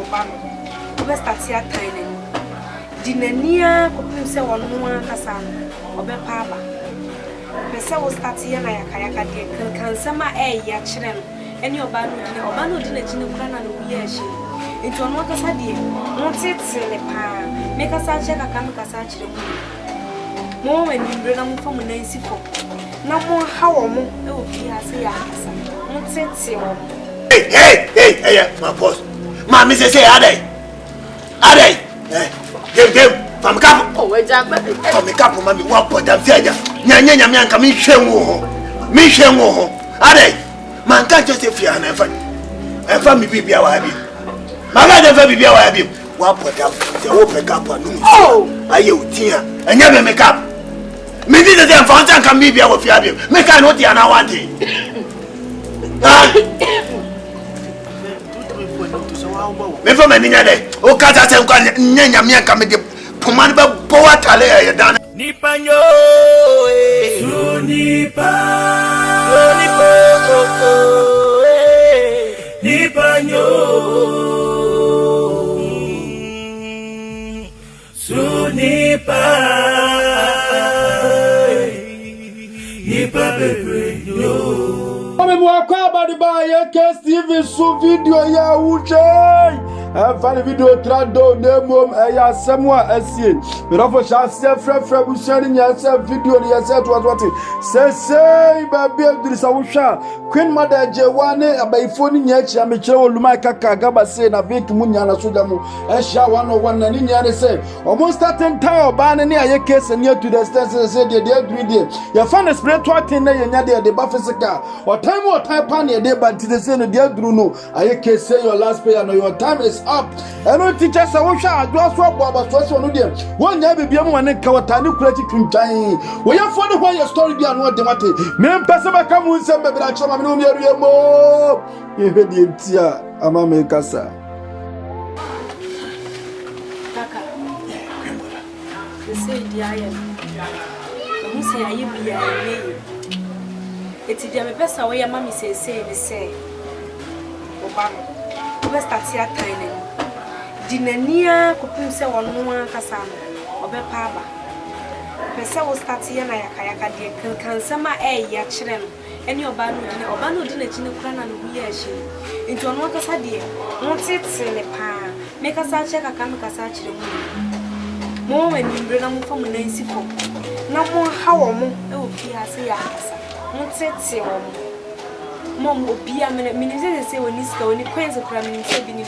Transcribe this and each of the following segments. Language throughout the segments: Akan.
Obano. Obe start here tiny. Dinania could say one more Casan, Obe Paba. Pesa will start here na yakayaka can summer air ya children. Any Obano didn't Chinukana and Uyashi. Into one Casadi, not it, Selepa, make us check a Kamikasachi. More when you bring them from Nancy folk. No more how more, oh, he has a yasa. Not it, Hey, my boss. Mammy says, Ade, give from Cap. Oh, wait, Jack, from the couple, Mammy, what put them failure. Nyan, come in, Mission, Ade, man can't just if you are never. And family be our habit. My mother never be our habit. What put up the open cup on you? Oh, are you, dear, and never make up. Maybe the damn fountain can be our habit. Make I not the anawati. Before my ninja, oh, Kata said, Nyanya come to Pomanda Poatale, done. Nipanyo, Nipa, Nipanyo, Sunipa, Nipa, baby, yo. About yefuo TV so video ya uche fa video trado nemom ya semwa asie me rofo chance frefre bu share nya se video ni yese to what say baby Idris awhwa Queen Mother Agyeiwaa ne abaifo ni nya chi amekire oluma kaka Gabasay na Vic munya na soja mu ehia 101 na ni nya ne say almost starting time oba ne aye case near to the stance say dey 3 day ya fa na spiritual thing na ye nya dey ba physical or time pan ye dey but they say no dey dru no aye case say your last prayer no your time is up and no teacher say wo hwa Adwoa so abo so no dey won nya bibia mu wane ka wata ni kura ti twintwan wo ye for the whole your story bi anu dey mate me mpese ba ka mu nsem bebira choma me no mi aruye mo ye hwedi entia ama me kasa Kaka. Say dia ya. Mu say ayi bi ya ni. Eti dia me pesa wo ya mami say me say. Obano. Obe start here tiny. Dinania kopim say won no akasa no. Obe pa aba. Pesa wo start here na yakayaka de kan sama ya kire no. Any Obano didn't Chinukana and Uyashi. Into one Wakasa dear, not it, Selepa, make us check a Kamikasachi. More when you bring them from Nancy folk. No more how more, oh, he has a yasa. Not it, Mom will be a minute, say when he's going to quench the crime in saving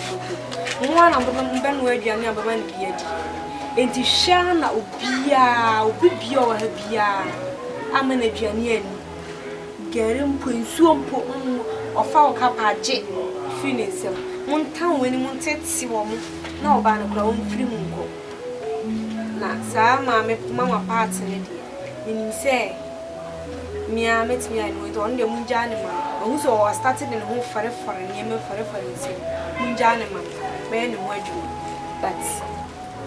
one of them, Ben word your number one beard. And to Shana Ubia, your Habia. I'm an Agyeiwaa. Gerim Punsuampo of our capaje, Finis, Montown when you wanted to see one, no ban grown free mungo. Na, sir, mamma parts in it. When you say, Mia met me, I went on the Munjanima, who was started in home for a name for reference. Munjanima, bear no more do. But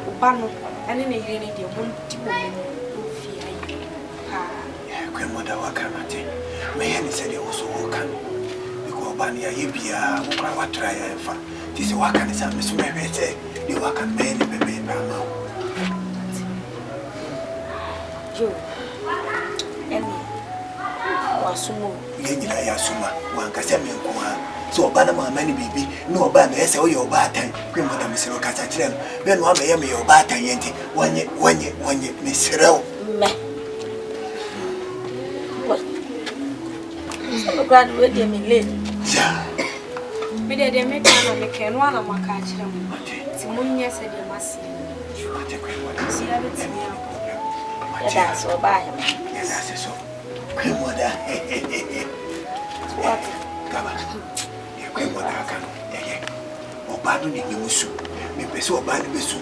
Obano, and in a unit, you won't fear you. Grandmother, what can I tell? My hand said it was all can. Because Bania Yibia, what try and fun. This is what can I Miss Mary say. You work and many baby now. Joe, Emmy, Wasumo, Yenila Yasuma, one Casamian Kuan. So Banama, many baby, no ban, yes, or your bad time. Grandmother Miss Rocasatram, then one may your bad time, yenti, one yet, Miss Row. Graduate me late. Yeah. Me dey make one of my catch them. Timonia said you must see everything. That's so bad. Yes, that's so. Grandmother. What? Your grandmother can. Obano ni musu. Me peso obano besu.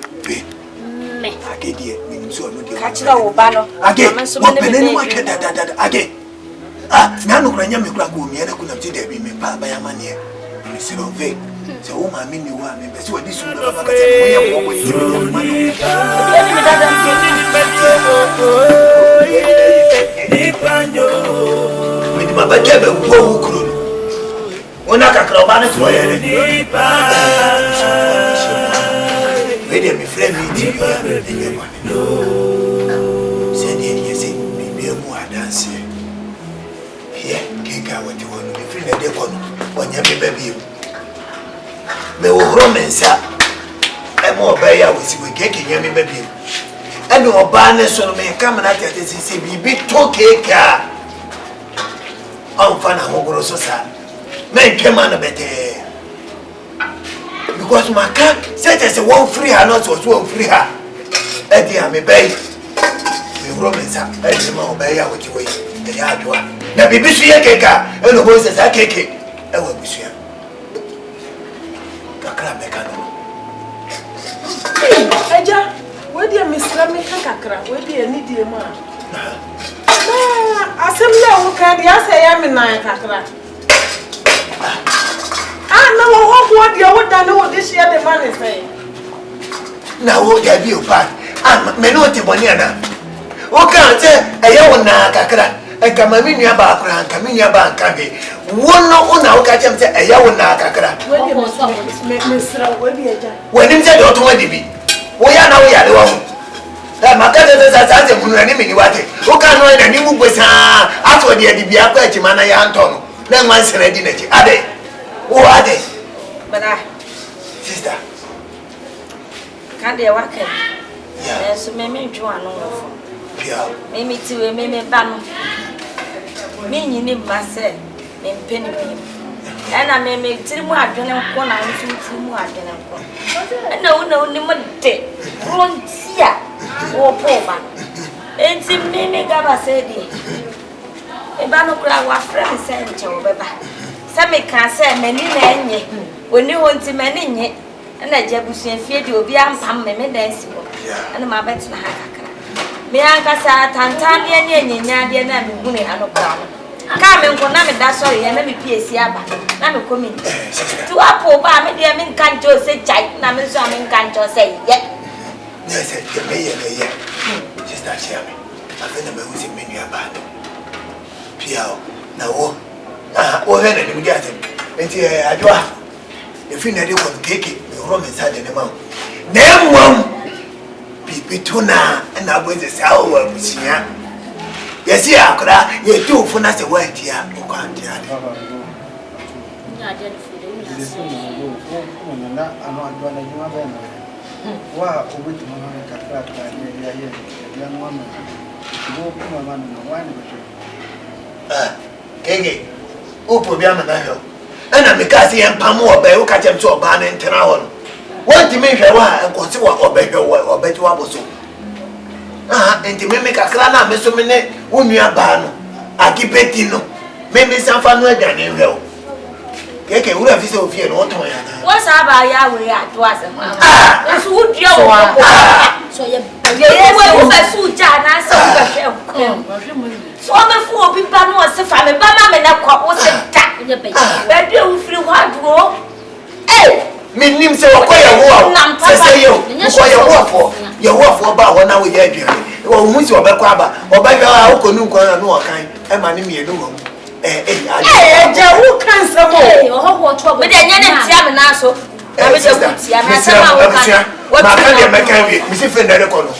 Me. Agedi me so no dey. Catch the Obano. Again. So many more that again. Ah, nanu kranya me kura ko mi na kuna ti da bi me pa ba ya mane me se ro ve se o ma mi ni wa me be se wadi su da ba ka se mo ye mo ko ti me ma ni panyo me di ma ba ke be wo kuro ona ka kra ba na so ye ni pa de me frɛ me ti ya me de me sɛ de yesi bibia mu adanse here keka wati wono me frɛ na de kono onya me ba bi me wo horo me nsa e mo ba ya wosi we keke nya me ba bi e me oba ne so no me ka me na tete sisi bibi to keka on fa na hogoro so sa me nkema na bete because my car said there's a one free her not was one free her Eddie me bay the Romans are Eddie ma obey ya with you the Adwoa na bibi su ye keka e no bo se sa keke e wa bisu ya kakra me ka no Eja we dey misra me kakra we dey ani die ma asem na wo ka dia say ya me nan kakra na wo ho dia wo da na wo dey share the money say na wo dia bi o pa me no te boni ana wo ka te eye wo na kakra e ka ma minua ba akra ka minua ba nka be wo no una wo ka chem te eye wo na kakra we dey misra we dey eja wo nim se de o to wa di bi wo ya na wo ya le wo da makata za za munu ani mini wate wo ka no na ni mu gbesa ato de di bi akwa achima na ya nto no na nwan sere di na chi ade wo ade bada sister kan de waka yeah so me ntwu anu wofo yeah me tiwe me ba no me nyini ba se me mpeni bi ana me tiri mu adwene nko na nso tiri mu adwene nko ana wona woni mo de frontia wo poba enti me Gabasay di e ba no kura wa friend se nche wo beba se me kan se mani na enye oni ho nti mani nye ana jabusu fie di obi ampam me dance wo ana ma bet na ha kakra me anka sa tantan de ne nyenya de na me hune anokra ka me nko na me da sorry ya na me piesi aba na me komi tu apo ba me de me nkan jo se jai na me so me nkan jo se ye yes ye me ye sister chiame afena me usi menu aba do piao na wo wo he na ni mudi atem enti Adwoa efi na de ko keke me ro me sa de ne ma na emwam bibituna na aboze sa wo abusia yesi akra ye tu fu na se wa dia o kan dia de nya de fu de na ano Adwoa na juma ba na wa obuti mama ka kakra ka ye ya no mama go kuma mama no wa ni go keke upo bia ma na hwe ana me ka se empam oba e wo ka chem to oba na ntena ho no wonti me hwe wa enko se wa oba hwe wa oba ti wa boso enti me kakra na me so me ne wonua ba no akipeti no me sanfa no adwane hwe o keke wura fi se ofie no oton ya na wo sa ba ya we Adwoa se ma so wo dia wo so ye wo ba su ja na se wo ba hwe so me fu obi ba no se fa me ba ma me na kwa wo se ta ba de wo firi ho adwo minim se wakoya wo se yo wakoya wo fo ba ho na wo ye adwane wo hu si obekwa ba obehwa akonu nko na no kan e ma ne mienu wo je wo kan samo ho cho me de nya ne tia me na so na me de wo tia me se ma wo kan ma kan de me kan wi mi se fe na de ko no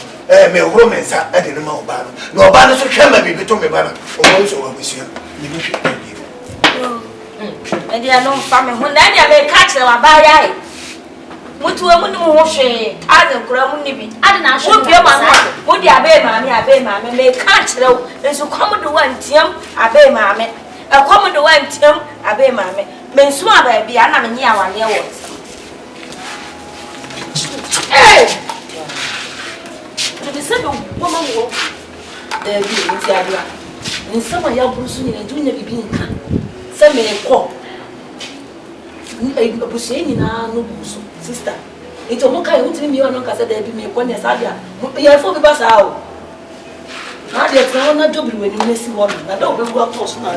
me horo me nsa e de no ma oba no na oba no so hwe ma bibi to me ba na o mo so wa busia ni bi hwe e dia no fa me ho na dia me ka kire wa ba ya e mutuwe mu ni mu ho hwe azen kura mu ni bi ade na hwe bi ma no mu di abe maame me ka kire wo nso kwam do wantiam abe maame e kwam do wantiam abe maame me nso aba bi ana me nya wane wo to se do mama wo bi nti Adwoa nsama ya burusu ni dunya bibi nka se me ko abusuye nyina no buso sister ito mo kai utimi mi ono kasa da bi me ko ne sadia ya fo bi ba sa o na de tro na jobiri weni nesi wo na da obebu ato so na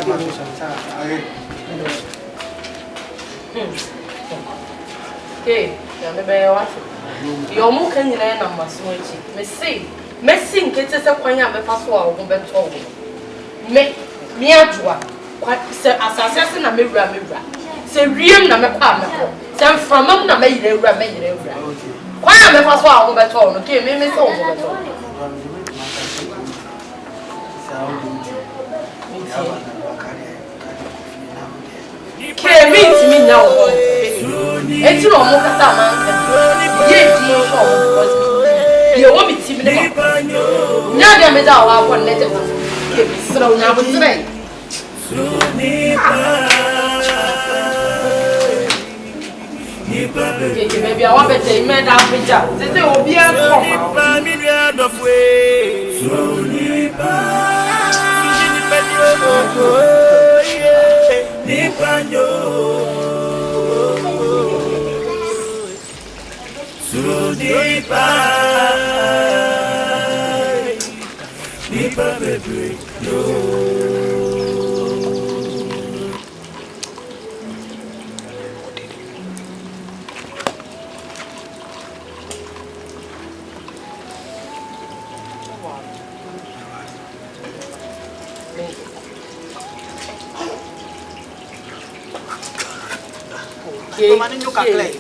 de ya me be wa yo mo kan nyina na maso echi me sei nkete se kwanya me fa so a wo be to wo me Adwoa kwa se asase na mewura se wiem na mekwa meko se mframam na meyire wura Why am I for so better? Okay, me so better. Meet me now. It's no more Casama. Yes, you want me to me. Now, there is our one letter. So now it's right. Maybe I want to take me down picture. This will be a million of ways. Nipanyo Sunipa Nipa baby no Mama ninyo kakle.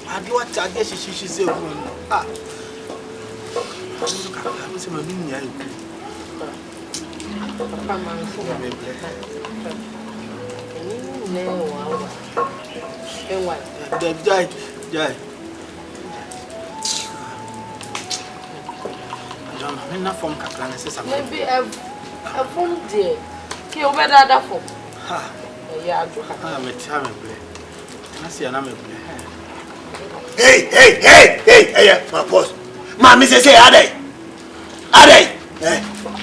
Adwoa tade shishishi se ogun. Mo se ma mi nya iku. Papa man so be ne wa. Enwa. Jai. John, me na form kakla na se sa. Maybe a form there. Ke obeda da form. Ha. Yeah, Adwoa. Ha me tia me ble. Hey, my boss. Mammy says, Ade.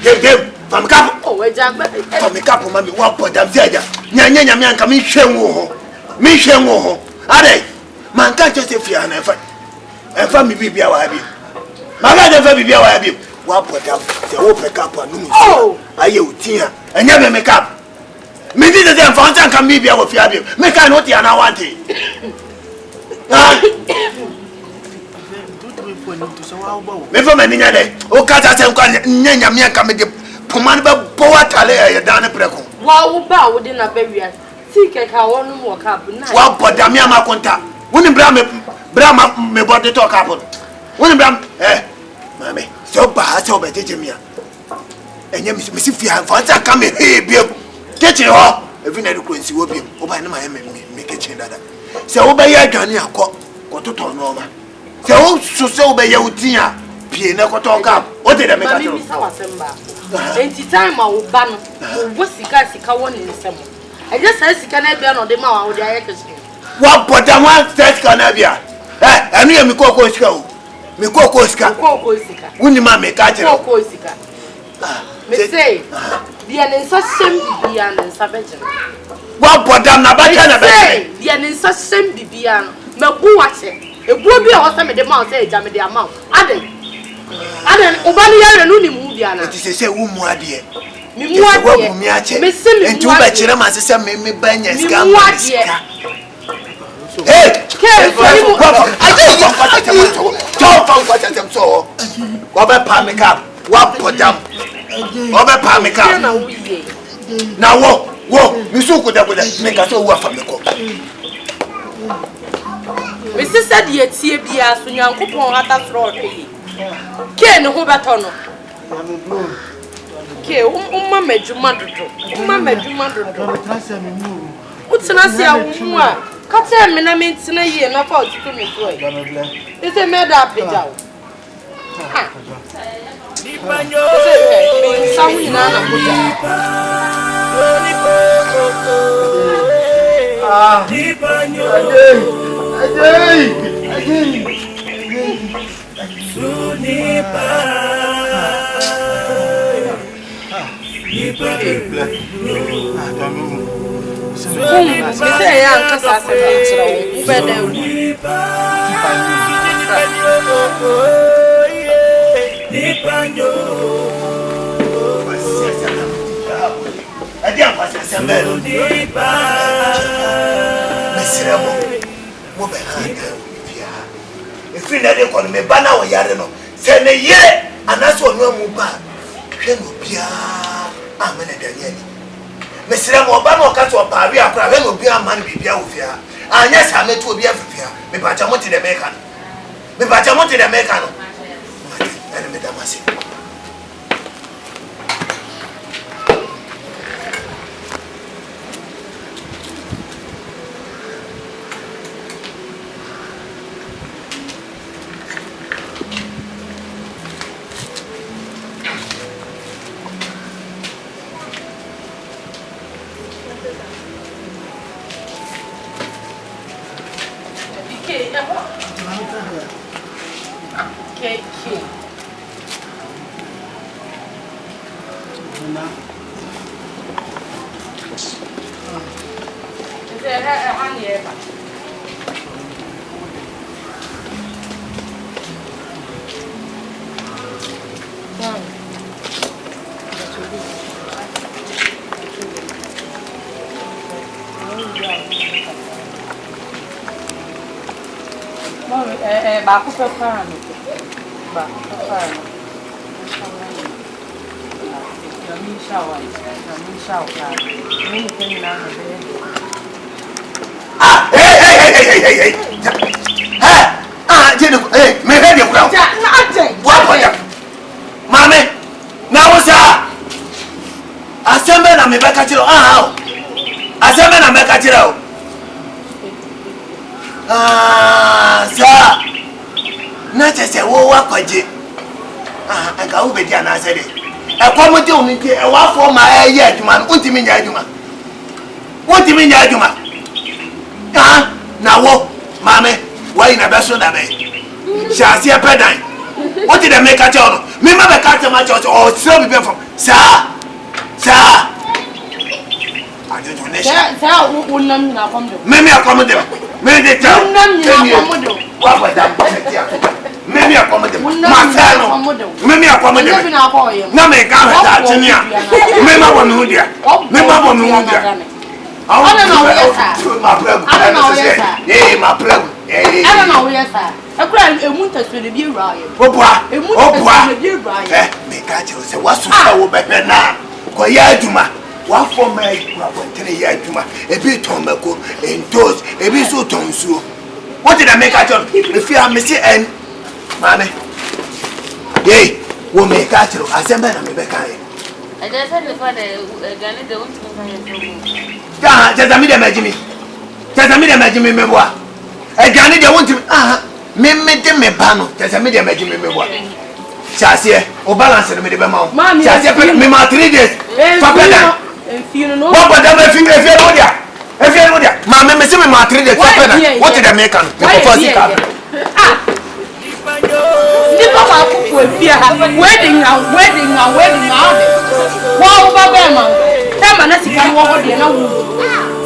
Give, from Cap. Oh, wait, Jack, from the couple, Mammy, what put them there? Nyan, come in, Shenwo. Ade, man can't just if you are an effort. And from me be our habit. My mother be our habit. What put them, the open cup on noon. Oh, are you, Tia, and never make up. Me did the fountain can be our fiabi. Make I not here now want it. Me for many day. O kata sem kwa nyanya me aka me de poman be bowa tale ya dan preko. Wa wo ba wo de na ba wia. Ti keka wonu mo ka bu na. Wa boda me ama konta. Woni bra me body talk happen. Woni bra mame. So ba so be jeje me a. Enye me si fia fountain can me he bi. Kitchen ho every night ko nsi wo biem oba na ma me kitchen dada se wo be ya adwane akọ kototo no ma se wo so se wo be ya utia pie na koto ka o de me ka to mi sa wasemba enti time a wo ba no wo sika won ni nsem e je sa sika na bia no de ma wo de aye kitchen wa boda one sika na bia enu ye mi kokko sika o mi kokko sika woni ma me ka kire kokko sika me say dia nensa sem bibia nensa beje wa bodam na baja na beje dia nensa sem bibia me bu wache ebuo bi a wo se me de ma say eja me de ama ade obani yare no ni mu bia na ti se wu mu ade mi mu ade me se me ntu ba kire ma se me banya ska ma ska hey ke so wa ba pa me ka wa bodam obe pa me ka na wo mi so ko da me ka so wo afa me ko me se said ye tie bia so nyankopon ata soro hwe ke ne ho beto no ke umma madwuma dodo utina se awu a ka te me na me ntina ye na fa otutu me so e se me da peja wo Nipanyo samu ina na kuja Nipanyo Ajay Sunipa Você é a casa Nipanyo Adia passa semana Nipa Mesiramo mo be hanga bia efiri na de kono me bana wo yare no se ne ye anaso onu amu ba hwe no bia amene daniel mesiramo ba no ka so paari akora hwe no bia man bibia wo fia anya sa metu obi afifia me pacha mo ti de meka Me bacha mo te de America no. Ene me da mase. Ba ko papa no. Ba papa no. Yami shawa. Me ni na na be. Ah, hey. Jeno, me be de kura. Na aje. Wa ko ya. Mame, na wo sa. Asembe na me be ka kiro. Asembe na me ka kiro. Sir. Na chese wo wa kwaje. Anka wo be dia na ase de. E kwa mo de oni ke e wa fo ma ye adwuma no untimi nya adwuma. Na wo mame, why na be so da be. Shasi e pedan. What did I make a job? Me ma be ka te ma church or so be from. Sir. I don't know. Sir, unam na kom do. Me accommodate. Me de tell. Unam na kom do. Wa ba da. Me accommodate. Ma say no. Me accommodate. Na me ka ha ta chinia. Me ma bo me hu dia. I don't know where sir. My problem. I don't know where sir. My problem. I don't know where sir. I couldn't a month to the view right. Me catch you say what's so better now. Koyaduma. What for me? Yaduma. A bit tomako and toast. A bit so tonsu. What did I make a job? If you are missing and mammy. Yay, we'll make a job. I send me back. I just had the father. Just a medium imagine me boy. A granny they want to me pano. Just a medium imagine me boy. Chassis or balance in the middle of my mouth. Chassis me my 3 days. Papa, if you know what but I'm a finger if you know that. Mamma, me see me my 3 days. What did I make on? Wedding now. Wow, Baba. Tama na sika wo ho de na wo.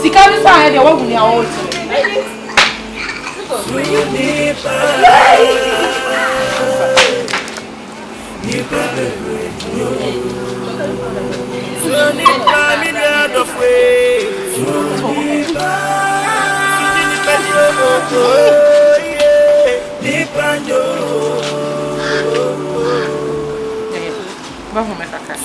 Sika ni sa de wo hu ni awo ti. Vamos me kaka.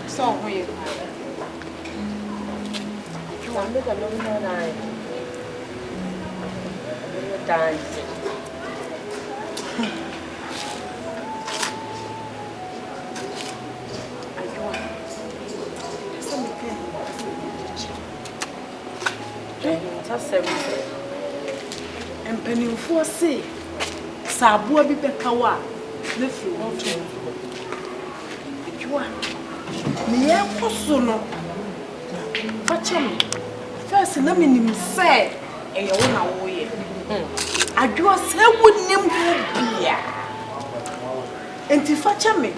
So weird. I'm not alone now. I'm dancing. And penny for say, Sabua be Bekawa, lift you off. You are near Posono. Fetch first, let me say, a young way. Adwoa say would name beer. And to fetch me,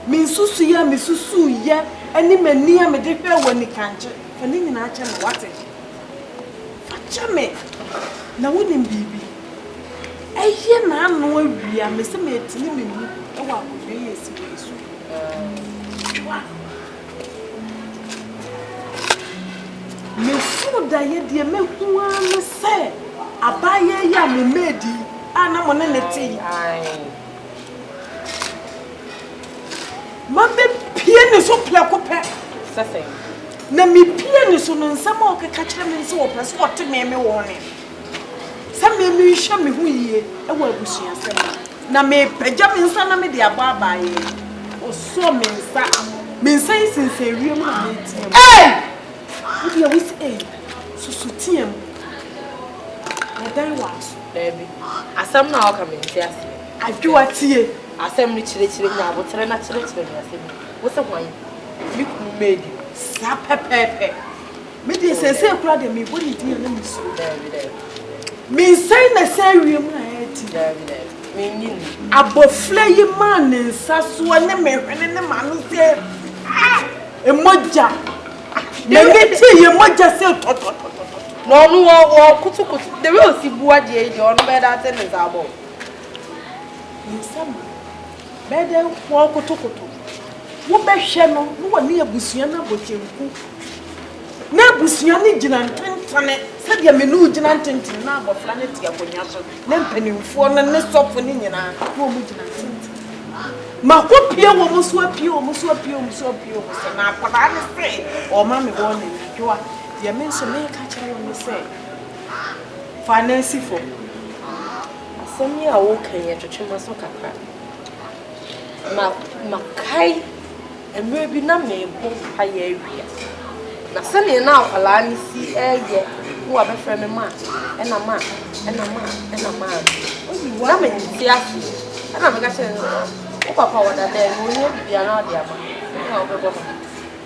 means Susu ya, and him near me dear when he can't. And in a channel, what it? Chame na wonim bibi eye na anu awia me se me tini me mu e wa akodwe yesi yesu me fu da ye de me hu an se abaye ya me medi ana mo ne neti Mambe pie so plekope. Sase. Na me pie ni so no nsam o keka kire me nse wo pese wo te me woni. Sa me mi hwe me hu yie e wo abusua sem. Na me pagya me nsa na me de aba abaye. O so me nsa yi sinse wiem na me tie. Wo dia wis so tiem. Na dan was. Baby. Asam na o ka me ntia ase. Agyeiwaa tie. Asem ni chire na abotere na chire ni asem. Wo se hwan? Mi ku made. Sa pepepe. Me de sense kura de me body dia na me so. Baby. Me say na say wiem na eti. Baby. Me nyin. Abofle yi man nsa so ne me hwene ne ma no se. Emoja. Me ngeti ye moja se to. No no wo kutu. The way o si bua je je on be that thing is abo. Nsam. Be de wo kutu. Wo be hwe no wo ne abusua na bochemku. Na abusua ne gina ntentane se de me no gina ntentene na abofla ne tie akonya so. Ne mpanimfo no ne sofo ne nyina wo mu gina ntentene. Makopie wo mu so apie na akwada ne se o ma me wo ne Agyeiwaa. Ye me so me ka kire wo ne se. Finance for Asem ya wo kan ye twetwe so kakra. Makai emre bi na me bo Agyeiwaa. Na sene na akwala ni si eye wo abefre me ma ena ma na me ti afi na me ka kire o papa wada de mo nye bia na de ama na o bebo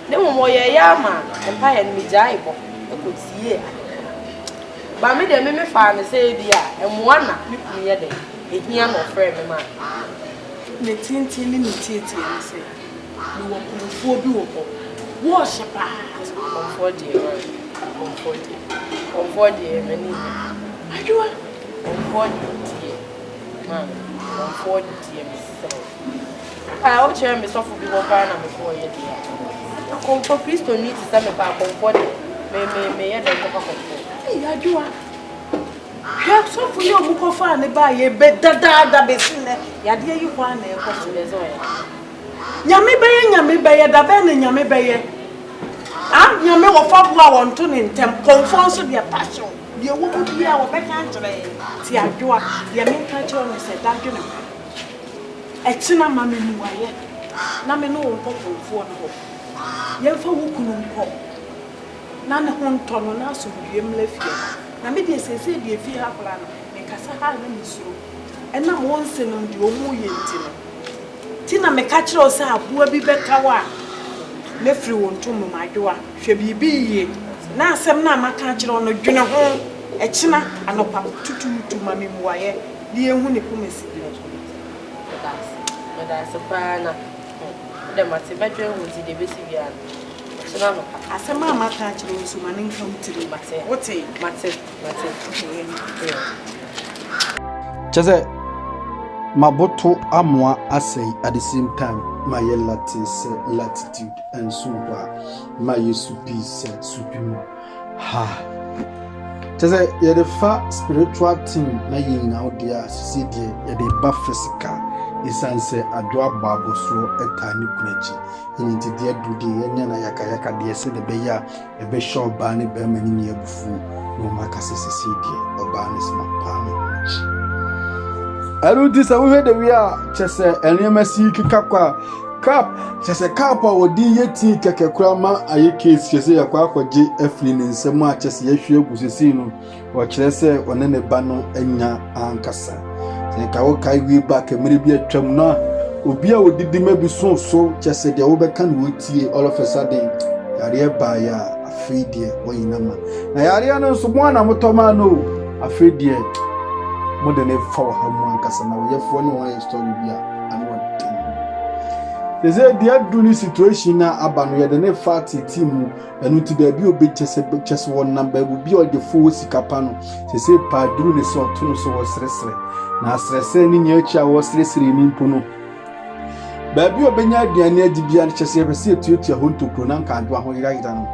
ne mo ye ya ma empa ye mi jai bo e ko tie ba me de me fa me se bia emoa na me ku ye de ehia no frɛ me ma ne tintin ni tietie ni se ni wo konfo bi wo bo wo shepa comfort die mani Agyeiwaa comfort die ma comfort die me se o chere me so fu bi wo ba na me ko ye dia comfort Kristo ni ti sa me ba comfort me ye de ko comfort Agyeiwaa ya so fu yo mu ko fa ne ba ye be dada be sinne ya de yi kwa na e ko so le zo ya nyame beye da be ne nyame beye nyame wo fa bua won to ne ntem konfon so de passion de wo mu bia wo be kan kire ti Agyeiwaa de me kan kire no se da dwene e china ma me mu aye na me no wo konfon no ye fa wo kunu nko na ne ho nto no na so biem la fie na me de sese de fie ha kula no me kasa ha na me suro e na mo nse no de o mu ye nti no ti na me ka kire o se aboa bi beka wa me firi won to mu Agyeiwaa hwe bibi ye na asem na maka kire no dwene ho e china anopa tutu ma me mu aye de ehu ne komesi bi that's pana de mate bedwe hu ti de besi bia china no asema maka kire nso ma ne nka utiri mate wote mate Chese maboto amwa asay at the same time my latitude and super my peace supimo ha Chese ye the fa spiritual thing na yin out there see there ye the ba physical isanse Adwoa babo so etani kunachi inti dia dude yenya na yaka de se de beya e be show ba ne be mani ne abufu no makase sisi die oba ne sma pa me aru disa wo de wi a chese enema si kika kwa cap chese cap odi yeti keke kura ma aye case chese yakwa akwaje afri ne nsem a chese yehwe agusisi no wo kire se one ne ba no anya ankasa ka wo kai wi ba ka mmiri bi atwam na obi a odidi ma bi so chese de wo be kan wo tie all of a sudden yare ba ya afidie wo yinama na yare no so mo na motoma no afidie mo de ne fa ha mo ankasa na wo yefuo ne wo story bi a anwa they say the aduni situation na abano ye de ne fa team enu ti da bi obi chese won number bi o de fo sikapa no say padru ne so to no so wo sresre na sresre ni nya chi a wo sresre ni mpo no baabi obenya aduane adi bia ne kyese ebese etuetua ho ntokro na nka Adwoa ho yira no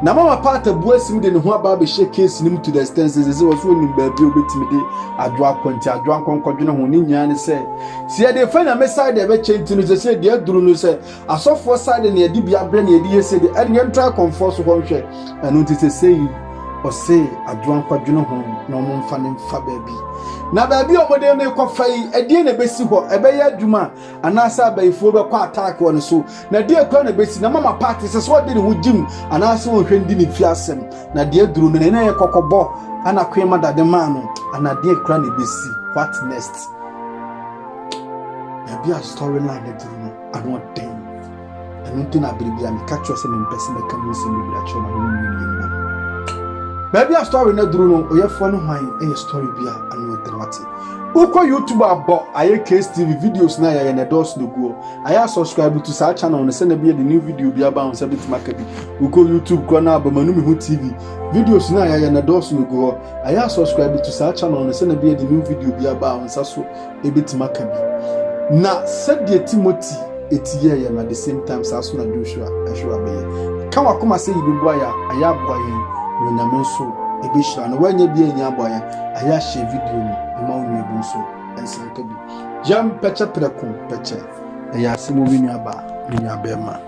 na mama pata buasim de ne ho aba be she case nim to the extent ze wo so nim baabi obetimi de Adwoa kwanti Adwoa nkonkodwene ho ni nya ne se se de fa na me side e be chenti no se de aduru no se asofo side ne adi bia bre ne adi yese de ade ntra comfort so ho hwe anu ti se sei o se Adwoa nkwadwene ho na omo mfa ne mfa baabi na baabi omode ne kofai ade ne besi ho ebe ya adwuma anasa abaifo be kwa attack won so na de akwa na besi na mama party se so de ne ho jim anasa wo hwendi ne fi asem na de aduru no ne ye kokobo ana kwema dade ma no ana de akwa na besi what next baabi a storyline de duru no ano den anu tina biribi a me catch us me person be kam se me bia choma no ni baabi a story na duru no oyefo no hwan story bia anu dramatic uko YouTube abo aye case TV videos na ya na dos no go aye subscribe to sa channel no se na bia the new video bia ba on se bit makabi uko YouTube ko na aba manu mi hu TV videos na ya na dos no go aye subscribe to sa channel no se na bia the new video bia ba on sa so e bit makabi na said the Timothy etiye ya na the same time sa so na Joshua ehwa be kan wakoma se yibebu aya aye aboye no nyamenso ebishira no wanye bi enya aboya aya share video no ma wonu ebunso ensanka bi jam peche preko peche aya simo wini aba ni abema